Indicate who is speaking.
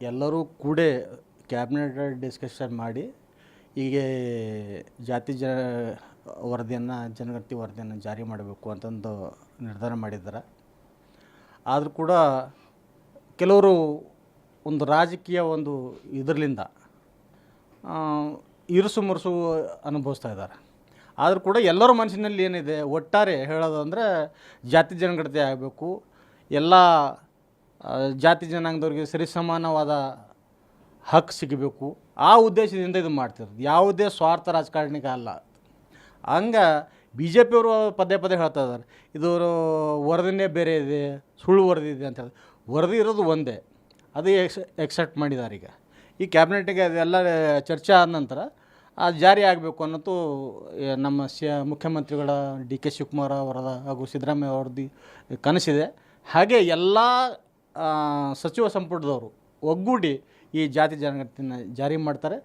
Speaker 1: ಎಲ್ಲರೂ ಕೂಡೇ cabinet discussion ಮಾಡಿ ಈಗ ಜಾತಿ ವರದಿಯನ್ನು ಜನಗಣತಿ ವರದಿಯನ್ನು ಜಾರಿ ಮಾಡಬೇಕು ಅಂತಂದು ನಿರ್ಧಾರ ಮಾಡಿದ್ದಾರೆ. ಆದರೂ ಕೂಡ ಕೆಲವರು ಒಂದು ರಾಜಕೀಯ ಒಂದು ಇದರಿಂದ ಇರುಸು ಮುರುಸು ಅನುಭವಿಸ್ತಾ ಇದ್ದಾರೆ. ಆದರೂ ಕೂಡ ಎಲ್ಲರ ಮನಸ್ಸಿನಲ್ಲಿ ಏನಿದೆ, ಒಟ್ಟಾರೆ ಹೇಳೋದು ಅಂದರೆ ಜಾತಿ ಜನಗಣತಿ ಆಗಬೇಕು, ಎಲ್ಲ ಜಾತಿ ಜನಾಂಗದವ್ರಿಗೆ ಸರಿಸಮಾನವಾದ ಹಕ್ಕು ಸಿಗಬೇಕು, ಆ ಉದ್ದೇಶದಿಂದ ಇದು ಮಾಡ್ತಿರೋದು. ಯಾವುದೇ ಸ್ವಾರ್ಥ ರಾಜಕಾರಣಿಗೆ ಅಲ್ಲ. ಹಂಗೆ ಬಿ ಜೆ ಪಿಯವರು ಪದೇ ಪದೇ ಹೇಳ್ತಾ ಇದ್ದಾರೆ, ಇದು ವರದಿನೇ ಬೇರೆ ಇದೆ, ಸುಳ್ಳು ವರದಿ ಇದೆ ಅಂತ ಹೇಳಿ. ವರದಿ ಇರೋದು ಒಂದೇ, ಅದು ಎಕ್ಸೆಪ್ಟ್ ಮಾಡಿದ್ದಾರೆ. ಈಗ ಈ ಕ್ಯಾಬಿನೆಟಿಗೆ ಅದೆಲ್ಲ ಚರ್ಚೆ ಆದ ನಂತರ ಅದು ಜಾರಿ ಆಗಬೇಕು ಅನ್ನೋದು ನಮ್ಮ ಮುಖ್ಯಮಂತ್ರಿಗಳ ಡಿ ಕೆ ಶಿವಕುಮಾರ್ ಅವರದ ಹಾಗೂ ಸಿದ್ದರಾಮಯ್ಯ ಅವ್ರದ್ದು ಕನಸಿದೆ. ಹಾಗೆ ಎಲ್ಲ ಸಚಿವ ಸಂಪುಟದವರು ಒಗ್ಗೂಡಿ ಈ ಜಾತಿ ಜನಗಣತಿನ ಜಾರಿ ಮಾಡ್ತಾರೆ.